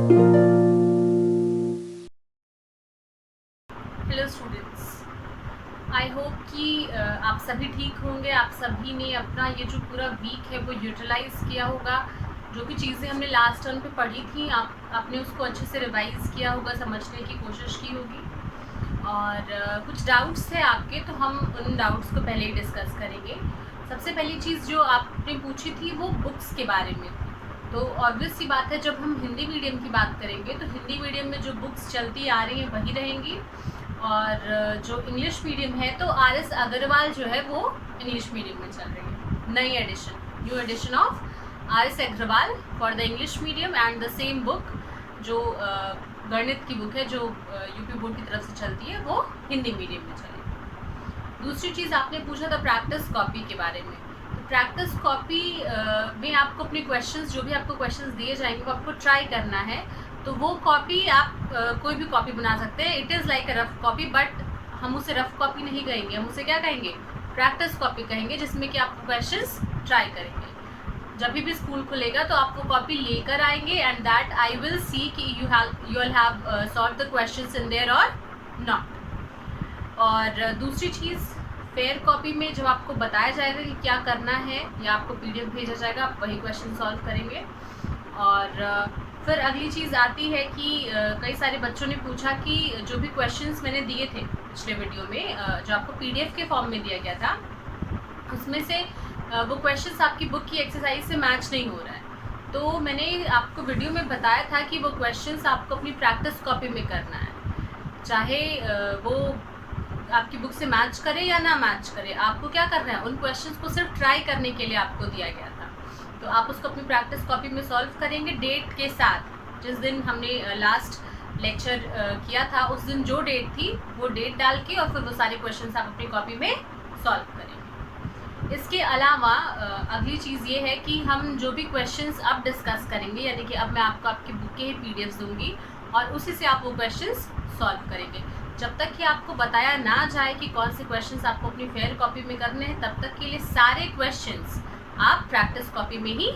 Hello students, I hope कि आप सभी ठीक होंगे। आप सभी ने अपना ये जो पूरा वीक है वो यूटिलाइज़ किया होगा। जो भी चीज़ें हमने लास्ट टर्म पे पढ़ी थी आपने उसको अच्छे से रिवाइज़ किया होगा, समझने की कोशिश की होगी। और कुछ डाउट्स थे आपके, तो हम उन डाउट्स को पहले ही डिस्कस करेंगे। सबसे पहली चीज़ जो आपने पूछी थी वो बुक्स के बारे में। तो ऑब्वियस सी बात है, जब हम हिंदी मीडियम की बात करेंगे तो हिंदी मीडियम में जो बुक्स चलती आ रही हैं वही रहेंगी। और जो इंग्लिश मीडियम है तो RS अग्रवाल जो है वो इंग्लिश मीडियम में चल रही है। नई edition, new edition of RS Agarwal for the English medium and the same book जो गणित की बुक है जो यूपी बोर्ड की तरफ से चलती है वो हिंदी मीडियम में चलेगी। दूसरी चीज़ आपने पूछा था प्रैक्टिस कॉपी के बारे में। तो प्रैक्टिस कॉपी में आपको अपने क्वेश्चंस, जो भी आपको क्वेश्चंस दिए जाएंगे वो आपको ट्राई करना है। तो वो कॉपी आप कोई भी कॉपी बना सकते हैं। It is like a rough copy, but हम उसे रफ कॉपी नहीं कहेंगे, हम उसे क्या कहेंगे, प्रैक्टिस कॉपी कहेंगे, जिसमें कि आप क्वेश्चंस ट्राई करेंगे। जब भी स्कूल खुलेगा तो आप वो कॉपी लेकर आएंगे and that I will see कि you will have solve the questions in there और नॉट। और दूसरी चीज़, फेयर कॉपी में जब आपको बताया जाएगा कि क्या करना है या आपको PDF भेजा जाएगा, आप वही क्वेश्चन सॉल्व करेंगे। और फिर अगली चीज़ आती है कि कई सारे बच्चों ने पूछा कि जो भी क्वेश्चंस मैंने दिए थे पिछले वीडियो में, जो आपको PDF के फॉर्म में दिया गया था, उसमें से वो क्वेश्चंस आपकी बुक की एक्सरसाइज से मैच नहीं हो रहा है। तो मैंने आपको वीडियो में बताया था कि वो क्वेश्चंस आपको अपनी प्रैक्टिस कॉपी में करना है, चाहे वो आपकी बुक से मैच करे या ना मैच करे। आपको क्या करना है, उन क्वेश्चंस को सिर्फ ट्राई करने के लिए आपको दिया गया था। तो आप उसको अपनी प्रैक्टिस कॉपी में सॉल्व करेंगे डेट के साथ। जिस दिन हमने लास्ट लेक्चर किया था उस दिन जो डेट थी वो डेट डाल के और फिर वो सारे क्वेश्चंस आप अपनी कॉपी में सॉल्व करेंगे। इसके अलावा अगली चीज़ ये है कि हम जो भी क्वेश्चंस अब डिस्कस करेंगे, यानी कि अब मैं आपको आपकी बुक के ही PDFs दूंगी और उसी से आप वो क्वेश्चंस सॉल्व करेंगे। जब तक कि आपको बताया ना जाए कि कौन से क्वेश्चंस आपको अपनी फेयर कॉपी में करने हैं, तब तक के लिए सारे क्वेश्चंस आप प्रैक्टिस कॉपी में ही।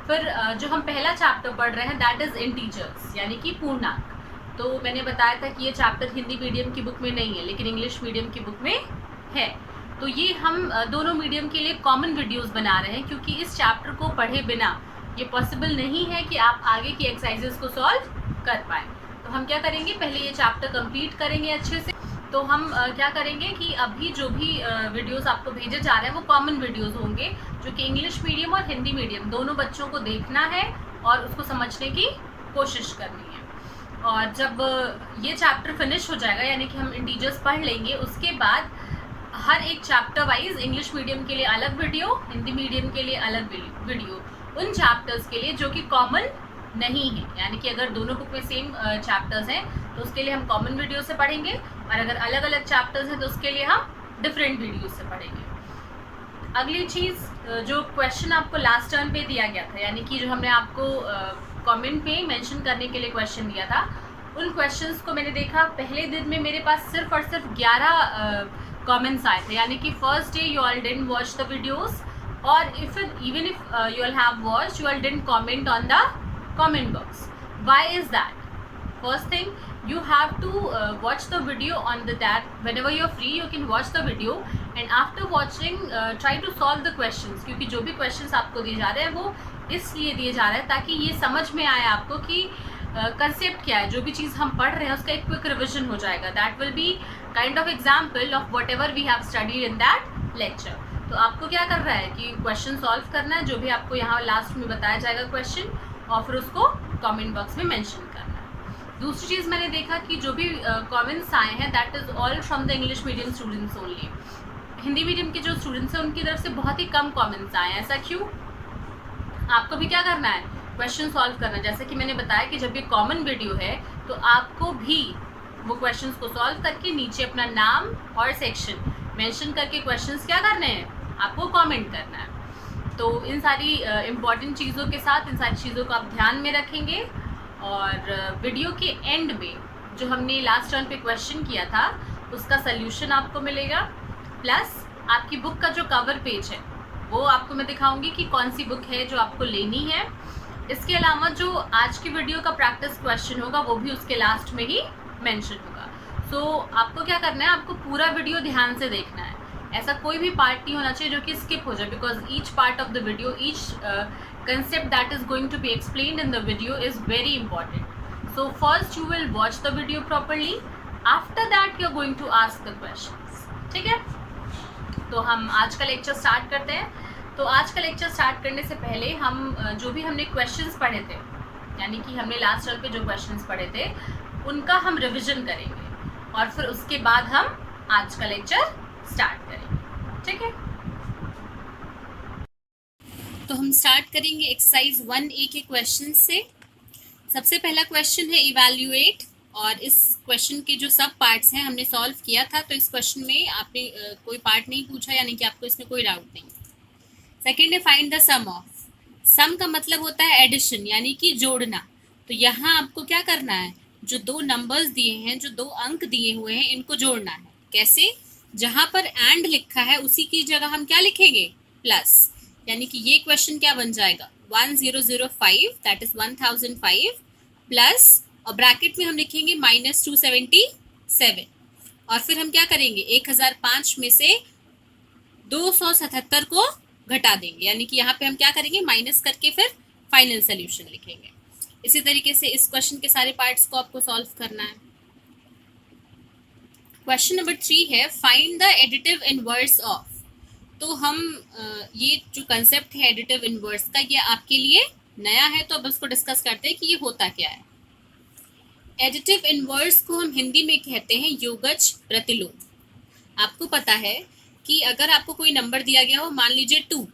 फिर जो हम पहला चैप्टर पढ़ रहे हैं दैट इज़ इंटीजर्स, यानी कि पूर्णांक। तो मैंने बताया था कि ये चैप्टर हिंदी मीडियम की बुक में नहीं है लेकिन इंग्लिश मीडियम की बुक में है। तो ये हम दोनों मीडियम के लिए कॉमन वीडियोस बना रहे हैं, क्योंकि इस चैप्टर को पढ़े बिना ये पॉसिबल नहीं है कि आप आगे की एक्सरसाइजेस को सॉल्व कर पाएँ। तो हम क्या करेंगे, पहले ये चैप्टर कंप्लीट करेंगे अच्छे से। तो हम क्या करेंगे कि अभी जो भी वीडियोस आपको भेजे जा रहे हैं वो कॉमन वीडियोस होंगे, जो कि इंग्लिश मीडियम और हिंदी मीडियम दोनों बच्चों को देखना है और उसको समझने की कोशिश करनी है। और जब ये चैप्टर फिनिश हो जाएगा, यानी कि हम इंटीजर्स पढ़ लेंगे, उसके बाद हर एक चैप्टर वाइज इंग्लिश मीडियम के लिए अलग वीडियो, हिंदी मीडियम के लिए अलग वीडियो, उन चैप्टर्स के लिए जो कि कॉमन नहीं है। यानी कि अगर दोनों बुक में सेम चैप्टर्स हैं तो उसके लिए हम कॉमन वीडियो से पढ़ेंगे, और अगर अलग अलग चैप्टर्स हैं तो उसके लिए हम डिफरेंट वीडियो से पढ़ेंगे। अगली चीज़, जो क्वेश्चन आपको लास्ट टर्म पे दिया गया था, यानी कि जो हमने आपको कमेंट पे मेंशन करने के लिए क्वेश्चन दिया था, उन क्वेश्चंस को मैंने देखा पहले दिन में मेरे पास सिर्फ और सिर्फ 11 कमेंट्स आए थे। यानी कि first day you all didn't watch the videos, और even if you all have watched, you all didn't comment on the comment box. Why is that? First thing, you have to watch the video on the that whenever you're free you can watch the video, and after watching try to solve the questions, क्योंकि जो भी questions आपको दिए जा रहे हैं वो इसलिए दिए जा रहे हैं ताकि ये समझ में आए आपको कि कंसेप्ट क्या है। जो भी चीज़ हम पढ़ रहे हैं उसका एक क्विक रिविजन हो जाएगा। That will be kind of example of whatever we have studied in that lecture. तो आपको क्या कर रहा है कि क्वेश्चन सॉल्व करना है, जो भी आपको यहाँ लास्ट में बताया जाएगा क्वेश्चन, और फिर उसको कमेंट बॉक्स में मेंशन करना है। दूसरी चीज़ मैंने देखा कि जो भी कमेंट्स आए हैं that is all from the English medium students only. Hindi medium के जो स्टूडेंट्स हैं उनकी तरफ से बहुत ही कम कमेंट्स आए हैं। ऐसा क्यों? आपको भी क्या करना है, क्वेश्चन सॉल्व करना है। जैसे कि मैंने बताया कि जब ये कॉमन वीडियो है तो आपको भी वो क्वेश्चंस को सॉल्व करके नीचे अपना नाम और सेक्शन मेंशन करके क्वेश्चंस क्या करने हैं, आपको कमेंट करना है। तो इन सारी इम्पॉर्टेंट चीज़ों के साथ इन सारी चीज़ों को आप ध्यान में रखेंगे। और वीडियो के एंड में जो हमने लास्ट टर्म पे क्वेश्चन किया था उसका सल्यूशन आपको मिलेगा, प्लस आपकी बुक का जो कवर पेज है वो आपको मैं दिखाऊंगी कि कौन सी बुक है जो आपको लेनी है। इसके अलावा जो आज की वीडियो का प्रैक्टिस क्वेश्चन होगा वो भी उसके लास्ट में ही मेंशन होगा। सो आपको क्या करना है, आपको पूरा वीडियो ध्यान से देखना है, ऐसा कोई भी पार्ट नहीं होना चाहिए जो कि स्किप हो जाए, because each part of the video, each concept that is going to be explained in the video is very important. So first you will watch the video properly, after that you are going to ask the questions. ठीक है, तो हम आज का lecture start करते हैं। तो आज का लेक्चर स्टार्ट करने से पहले हम जो भी हमने क्वेश्चंस पढ़े थे, यानी कि हमने लास्ट टर्म पे जो क्वेश्चंस पढ़े थे उनका हम रिवीजन करेंगे और फिर उसके बाद हम आज का लेक्चर स्टार्ट करेंगे। ठीक है, तो हम स्टार्ट करेंगे एक्सरसाइज 1A के क्वेश्चन से। सबसे पहला क्वेश्चन है इवैल्यूएट, और इस क्वेश्चन के जो सब पार्ट्स हैं हमने सॉल्व किया था, तो इस क्वेश्चन में आपने कोई पार्ट नहीं पूछा, यानी कि आपको इसमें कोई डाउट नहीं। सेकेंड है फाइंड द सम ऑफ। सम का मतलब होता है एडिशन, यानी कि जोड़ना। तो यहाँ आपको क्या करना है, जो दो नंबर्स दिए हैं, जो दो अंक दिए हुए हैं, इनको जोड़ना है। कैसे? जहाँ पर एंड लिखा है उसी की जगह हम क्या लिखेंगे, प्लस। यानी कि ये क्वेश्चन क्या बन जाएगा, 1005 दैट इज 1005 प्लस, और ब्रैकेट में हम लिखेंगे -277, और फिर हम क्या करेंगे 1005 में से 277 को घटा देंगे, यानी कि यहाँ पे हम क्या करेंगे माइनस करके फिर फाइनल सोल्यूशन लिखेंगे। इसी तरीके से इस क्वेश्चन के सारे पार्ट्स को आपको सॉल्व करना है। क्वेश्चन नंबर 3 है find the additive inverse of. तो हम ये जो कंसेप्ट है एडिटिव इनवर्स का, ये आपके लिए नया है, तो अब इसको डिस्कस करते हैं कि ये होता क्या है। एडिटिव इनवर्स को हम हिंदी में कहते हैं योगज प्रतिलोम। आपको पता है कि अगर आपको कोई नंबर दिया गया हो, मान लीजिए 2,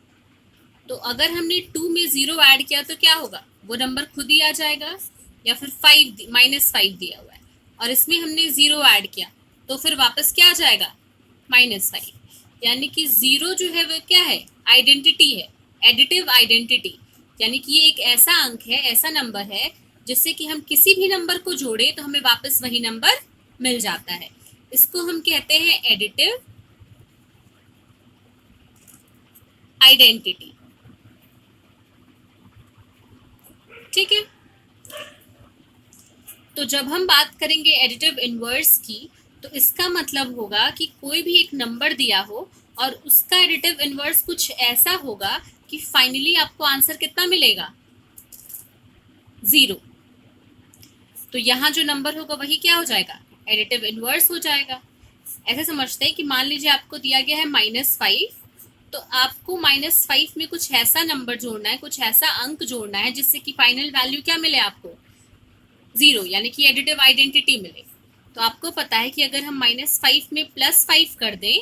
तो अगर हमने 2 में 0 ऐड किया तो क्या होगा, वो नंबर खुद ही आ जाएगा। या फिर -5 दिया हुआ है और इसमें हमने 0 ऐड किया तो फिर वापस क्या आ जाएगा, -5। यानी कि 0 जो है वो क्या है, आइडेंटिटी है, एडिटिव आइडेंटिटी। यानी कि ये एक ऐसा अंक है, ऐसा नंबर है जिससे कि हम किसी भी नंबर को जोड़े तो हमें वापस वही नंबर मिल जाता है। इसको हम कहते हैं एडिटिव आइडेंटिटी। ठीक है, तो जब हम बात करेंगे एडिटिव इनवर्स की, तो इसका मतलब होगा कि कोई भी एक नंबर दिया हो और उसका एडिटिव इनवर्स कुछ ऐसा होगा कि फाइनली आपको आंसर कितना मिलेगा, 0। तो यहाँ जो नंबर होगा वही क्या हो जाएगा, एडिटिव इनवर्स हो जाएगा। ऐसे समझते हैं कि मान लीजिए आपको दिया गया है -5, तो आपको -5 में कुछ ऐसा नंबर जोड़ना है, कुछ ऐसा अंक जोड़ना है जिससे कि फाइनल वैल्यू क्या मिले आपको, 0, यानी कि एडिटिव आइडेंटिटी मिले। तो आपको पता है कि अगर हम -5 में +5 कर दें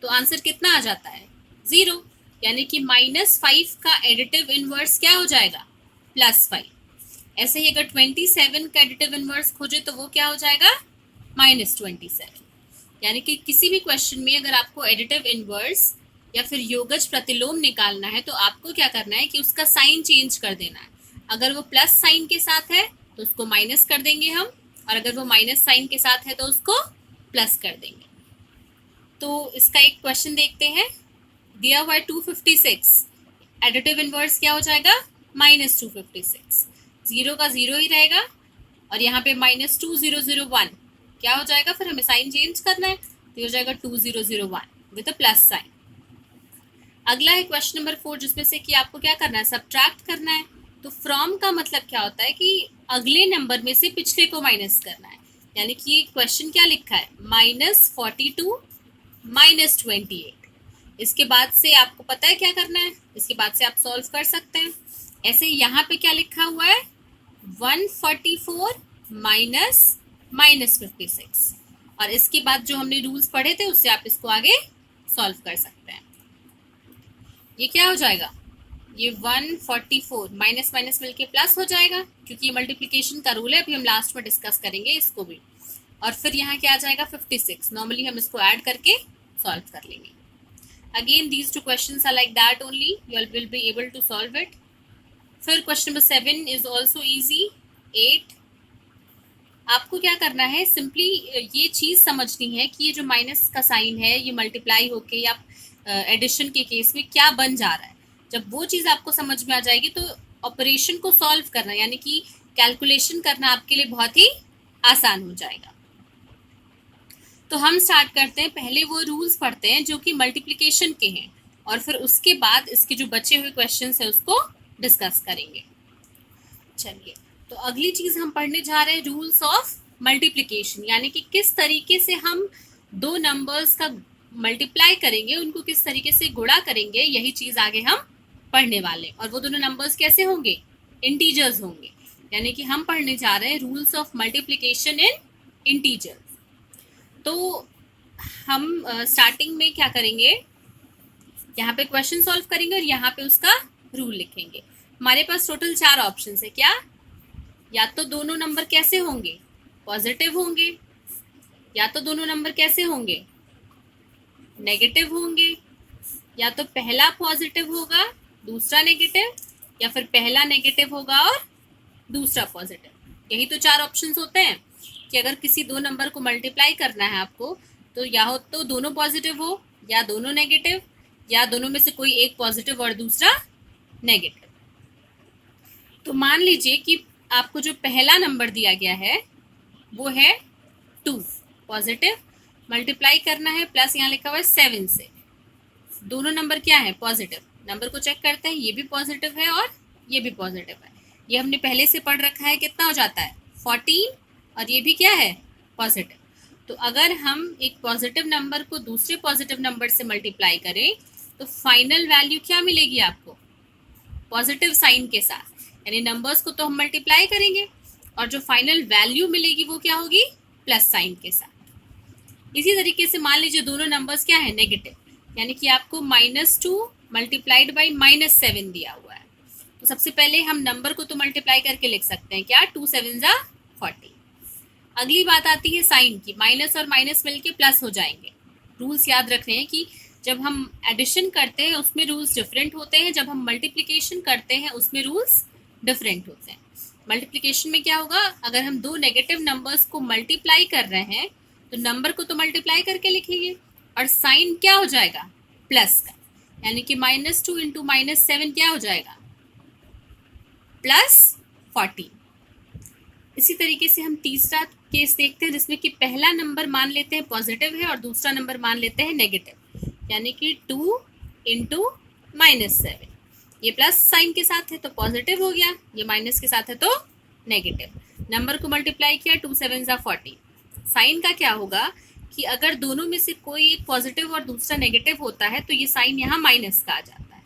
तो आंसर कितना आ जाता है, 0। यानी कि -5 का एडिटिव इनवर्स क्या हो जाएगा, +5। ऐसे ही अगर 27 का एडिटिव इनवर्स खोजे तो वो क्या हो जाएगा, -27। यानी कि किसी भी क्वेश्चन में अगर आपको एडिटिव इनवर्स या फिर योगज प्रतिलोम निकालना है तो आपको क्या करना है कि उसका साइन चेंज कर देना है। अगर वो प्लस साइन के साथ है तो उसको माइनस कर देंगे हम, और अगर वो माइनस साइन के साथ है तो उसको प्लस कर देंगे। तो इसका एक क्वेश्चन देखते हैं। दिया हुआ है 256, एडिटिव इनवर्स क्या हो जाएगा, -256। 0 का 0 ही रहेगा, और यहाँ पे -2001 क्या हो जाएगा, फिर हमें साइन चेंज करना है, तो हो जाएगा 2001 विद अ प्लस साइन। अगला है क्वेश्चन नंबर 4, जिसमें से कि आपको क्या करना है, सब्ट्रैक्ट करना है। तो फ्रॉम का मतलब क्या होता है कि अगले नंबर में से पिछले को माइनस करना है। यानी कि ये क्वेश्चन क्या लिखा है, -42 -28। इसके बाद से आपको पता है क्या करना है, इसके बाद से आप सॉल्व कर सकते हैं। ऐसे यहाँ पे क्या लिखा हुआ है, 144 -56, और इसके बाद जो हमने रूल्स पढ़े थे उससे आप इसको आगे सॉल्व कर सकते हैं। ये क्या हो जाएगा, ये 144 माइनस माइनस मिलके प्लस हो जाएगा, क्योंकि ये मल्टीप्लिकेशन का रूल है, अभी हम लास्ट में डिस्कस करेंगे इसको भी। और फिर यहाँ क्या आ जाएगा 56, नॉर्मली हम इसको ऐड करके सॉल्व कर लेंगे। Again these two questions are like that only, you will be able to solve it. फिर question number 7 is also easy, 8। आपको क्या करना है, सिंपली ये चीज़ समझनी है कि ये जो माइनस का साइन है ये मल्टीप्लाई होके या एडिशन के केस में क्या बन जा रहा है। जब वो चीज़ आपको समझ में आ जाएगी तो ऑपरेशन को सॉल्व करना यानी कि कैलकुलेशन करना आपके लिए बहुत ही आसान हो जाएगा। तो हम स्टार्ट करते हैं, पहले वो रूल्स पढ़ते हैं जो कि मल्टीप्लिकेशन के हैं और फिर उसके बाद इसके जो बचे हुए क्वेश्चंस है उसको डिस्कस करेंगे। चलिए, तो अगली चीज हम पढ़ने जा रहे हैं रूल्स ऑफ मल्टीप्लिकेशन, यानी कि किस तरीके से हम दो नंबर्स का मल्टीप्लाई करेंगे, उनको किस तरीके से गुणा करेंगे, यही चीज आगे हम पढ़ने वाले। और वो दोनों नंबर्स कैसे होंगे, इंटीजर्स होंगे, यानी कि हम पढ़ने जा रहे हैं rules of multiplication in integers. तो हम स्टार्टिंग में क्या करेंगे, यहाँ पे क्वेश्चन सॉल्व करेंगे और यहाँ पे उसका रूल लिखेंगे। हमारे पास टोटल 4 ऑप्शन है। क्या, या तो दोनों नंबर कैसे होंगे, पॉजिटिव होंगे, या तो दोनों नंबर कैसे होंगे, नेगेटिव होंगे, या तो पहला पॉजिटिव होगा दूसरा नेगेटिव, या फिर पहला नेगेटिव होगा और दूसरा पॉजिटिव। यही तो 4 ऑप्शंस होते हैं कि अगर किसी दो नंबर को मल्टीप्लाई करना है आपको, तो या हो तो दोनों पॉजिटिव हो, या दोनों नेगेटिव, या दोनों में से कोई एक पॉजिटिव और दूसरा नेगेटिव। तो मान लीजिए कि आपको जो पहला नंबर दिया गया है वो है 2, पॉजिटिव, मल्टीप्लाई करना है, प्लस यहाँ लिखा हुआ है 7 से। दोनों नंबर क्या है, पॉजिटिव। नंबर को चेक करते हैं, ये भी पॉजिटिव है और ये भी पॉजिटिव है। ये हमने पहले से पढ़ रखा है, कितना हो जाता है 14, और ये भी क्या है, पॉजिटिव। तो अगर हम एक पॉजिटिव नंबर को दूसरे पॉजिटिव नंबर से मल्टीप्लाई करें तो फाइनल वैल्यू क्या मिलेगी आपको, पॉजिटिव साइन के साथ, यानी नंबर्स को तो हम मल्टीप्लाई करेंगे और जो फाइनल वैल्यू मिलेगी वो क्या होगी, प्लस साइन के साथ। इसी तरीके से मान लीजिए दोनों नंबर्स क्या है, नेगेटिव, यानी कि आपको -2 मल्टीप्लाइड बाई -7 दिया हुआ है। तो सबसे पहले हम नंबर को तो मल्टीप्लाई करके लिख सकते हैं, क्या, 2 7 जा 40। अगली बात आती है साइन की, माइनस और माइनस मिलके प्लस हो जाएंगे। रूल्स याद रखने हैं कि जब हम एडिशन करते हैं उसमें रूल्स डिफरेंट होते हैं, जब हम मल्टीप्लिकेशन करते हैं उसमें रूल्स डिफरेंट होते हैं। मल्टीप्लिकेशन में क्या होगा, अगर हम दो नेगेटिव नंबर्स को मल्टीप्लाई कर रहे हैं तो नंबर को तो मल्टीप्लाई करके लिखेंगे और साइन क्या हो जाएगा, प्लस का, यानी कि -2 इंटू -7 क्या हो जाएगा, +14। इसी तरीके से हम तीसरा केस देखते हैं जिसमें कि पहला नंबर मान लेते हैं पॉजिटिव है और दूसरा नंबर मान लेते हैं नेगेटिव, यानी कि 2 इंटू -7। ये प्लस साइन के साथ है तो पॉजिटिव हो गया, ये माइनस के साथ है तो नेगेटिव। नंबर को मल्टीप्लाई किया, 2 7 जा 40। साइन का क्या होगा कि अगर दोनों में से कोई एक पॉजिटिव और दूसरा नेगेटिव होता है तो ये साइन यहाँ माइनस का आ जाता है,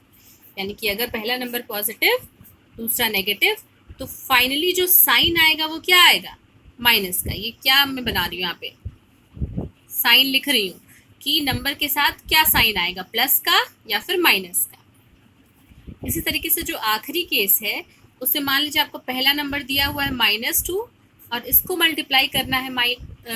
यानी कि अगर पहला नंबर पॉजिटिव दूसरा नेगेटिव तो फाइनली जो साइन आएगा वो क्या आएगा, माइनस का। ये क्या मैं बना रही हूँ यहाँ पे, साइन लिख रही हूँ कि नंबर के साथ क्या साइन आएगा, प्लस का या फिर माइनस का। इसी तरीके से जो आखिरी केस है उससे मान लीजिए आपको पहला नंबर दिया हुआ है -2 और इसको मल्टीप्लाई करना है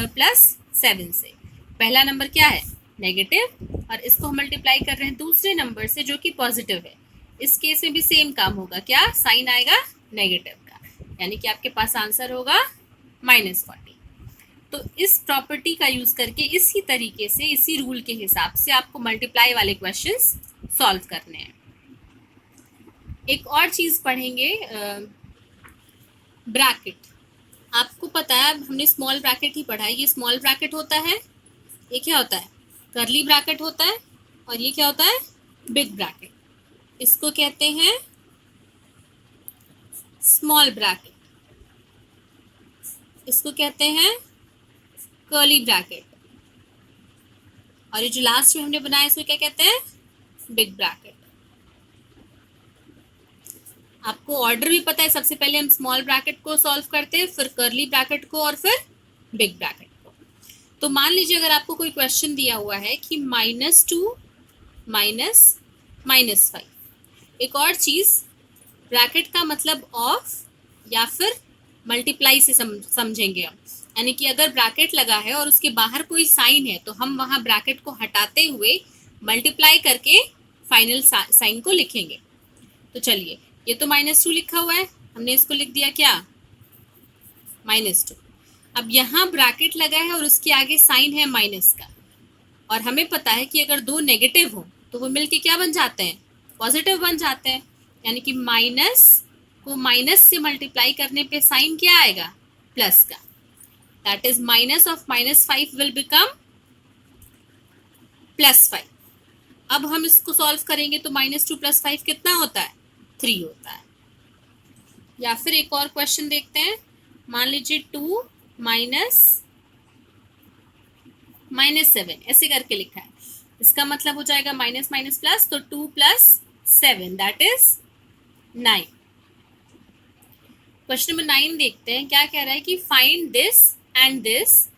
+7 से। पहला नंबर क्या है, नेगेटिव, और इसको हम मल्टीप्लाई कर रहे हैं दूसरे नंबर से जो कि पॉजिटिव है। इस केस में भी सेम काम होगा, क्या, साइन आएगा नेगेटिव का, यानी कि आपके पास आंसर होगा -40। तो इस प्रॉपर्टी का यूज करके इसी तरीके से, इसी रूल के हिसाब से आपको मल्टीप्लाई वाले क्वेश्चंस सॉल्व करने हैं। एक और चीज पढ़ेंगे, ब्रैकेट। आपको पता है हमने स्मॉल ब्रैकेट ही पढ़ा है, ये स्मॉल ब्रैकेट होता है, ये क्या होता है, कर्ली ब्रैकेट होता है, और ये क्या होता है, बिग ब्रैकेट। इसको कहते हैं स्मॉल ब्रैकेट, इसको कहते हैं कर्ली ब्रैकेट, और ये जो लास्ट में हमने बनाया इसको क्या कहते हैं, बिग ब्रैकेट। आपको ऑर्डर भी पता है, सबसे पहले हम स्मॉल ब्रैकेट को सॉल्व करते हैं, फिर कर्ली ब्रैकेट को और फिर बिग ब्रैकेट को। तो मान लीजिए अगर आपको कोई क्वेश्चन दिया हुआ है कि -2 -5। एक और चीज, ब्रैकेट का मतलब ऑफ या फिर मल्टीप्लाई से समझेंगे हम, यानी कि अगर ब्रैकेट लगा है और उसके बाहर कोई साइन है तो हम वहां ब्रैकेट को हटाते हुए मल्टीप्लाई करके फाइनल साइन को लिखेंगे। तो चलिए, ये तो -2 लिखा हुआ है, हमने इसको लिख दिया क्या, -2। अब यहाँ ब्रैकेट लगा है और उसके आगे साइन है माइनस का, और हमें पता है कि अगर दो नेगेटिव हो तो वो मिलके क्या बन जाते हैं, पॉजिटिव बन जाते हैं, यानी कि को माइनस से मल्टीप्लाई करने पे साइन क्या आएगा, प्लस का। That is minus of -5 will become +5। अब हम इसको सॉल्व करेंगे तो -2 + 5 कितना होता है, 3 होता है। या फिर एक और क्वेश्चन देखते हैं। मान लीजिए 2 -7 ऐसे करके लिखा है, इसका मतलब हो जाएगा माइनस माइनस प्लस, तो 2 + 7 दैट इज 9। क्वेश्चन नंबर 9 देखते हैं, क्या कह रहा है कि फाइंड दिस एंड दिस,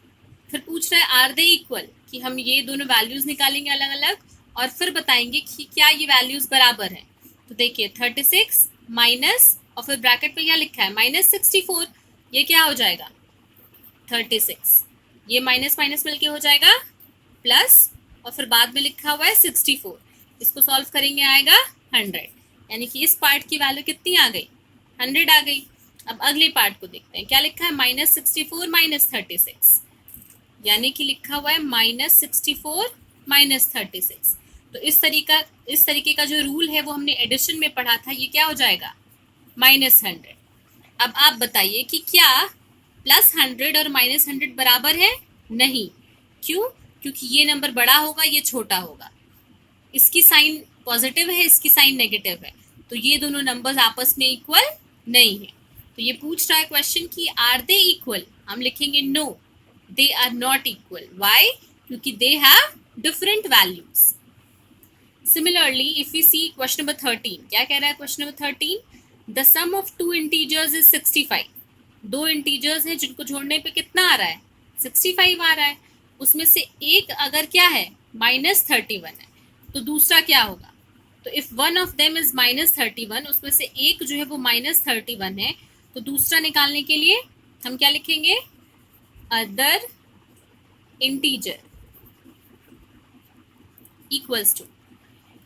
फिर पूछ रहा है आर दे इक्वल, कि हम ये दोनों वैल्यूज निकालेंगे अलग अलग और फिर बताएंगे कि क्या ये वैल्यूज बराबर है। तो देखिए 36 माइनस और फिर ब्रैकेट में क्या लिखा है -64, ये क्या हो जाएगा 36, ये माइनस माइनस मिलके हो जाएगा प्लस, और फिर बाद में लिखा हुआ है 64, इसको सॉल्व करेंगे आएगा 100, यानी कि इस पार्ट की वैल्यू कितनी आ गई, 100 आ गई। अब अगले पार्ट को देखते हैं, क्या लिखा है -64 -36, यानी कि लिखा हुआ है -64 -36। तो इस तरीके का जो रूल है वो हमने एडिशन में पढ़ा था, ये क्या हो जाएगा -100। अब आप बताइए कि क्या +100 और -100 बराबर है, नहीं, क्यों, क्योंकि ये नंबर बड़ा होगा, ये छोटा होगा, इसकी साइन पॉजिटिव है, इसकी साइन नेगेटिव है, तो ये दोनों नंबर्स आपस में इक्वल नहीं है। तो ये पूछ रहा है क्वेश्चन कि आर दे इक्वल, हम लिखेंगे no, they are not equal. Why, क्योंकि they have different values. Similarly if we see question number 13, क्या कह रहा है question number 13, the sum of 2 integers is 65। दो इंटीजर्स हैं जिनको जोड़ने पे कितना आ रहा है, 65 आ रहा है। उसमें से एक अगर क्या है -31 है, तो दूसरा क्या होगा, तो if one of them is -31, उसमें से एक जो है वो -31 है, तो दूसरा निकालने के लिए हम क्या लिखेंगे, अदर इंटीजर इक्वल्स टू,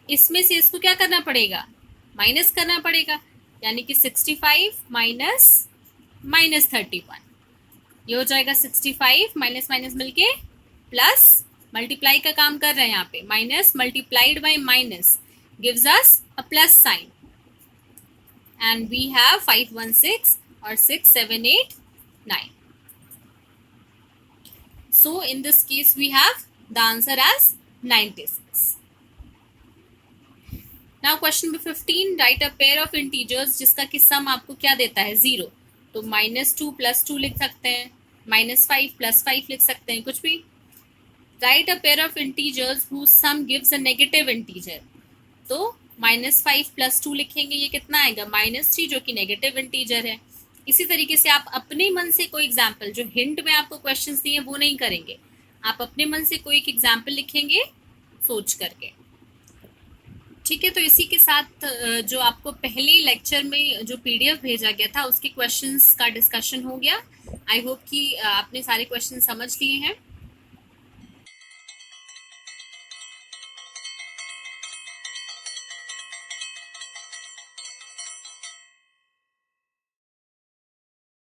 इसमें से इसको क्या करना पड़ेगा, माइनस करना पड़ेगा, यानी कि 65 माइनस -31, ये हो जाएगा 65 माइनस माइनस मिलके प्लस, मल्टीप्लाई का काम कर रहे हैं यहाँ पे, minus multiplied by minus gives us a plus sign, and we have 516 और 6 7 8 9। So in this case we have the answer as 96. Now question number 15, write a pair of integers जिसका कि सम आपको क्या देता है 0, तो -2 + 2 लिख सकते हैं, -5 + 5 लिख सकते हैं, कुछ भी। Write a pair of integers whose sum gives a negative integer, तो -5 + 2 लिखेंगे, ये कितना आएगा -3, जो कि नेगेटिव इंटीजर है। इसी तरीके से आप अपने मन से कोई एग्जाम्पल, जो हिंट में आपको क्वेश्चंस दिए वो नहीं करेंगे, आप अपने मन से कोई एक एग्जाम्पल लिखेंगे सोच करके, ठीक है। तो इसी के साथ जो आपको पहले लेक्चर में जो PDF भेजा गया था उसके क्वेश्चंस का डिस्कशन हो गया। आई होप कि आपने सारे क्वेश्चन समझ लिए हैं।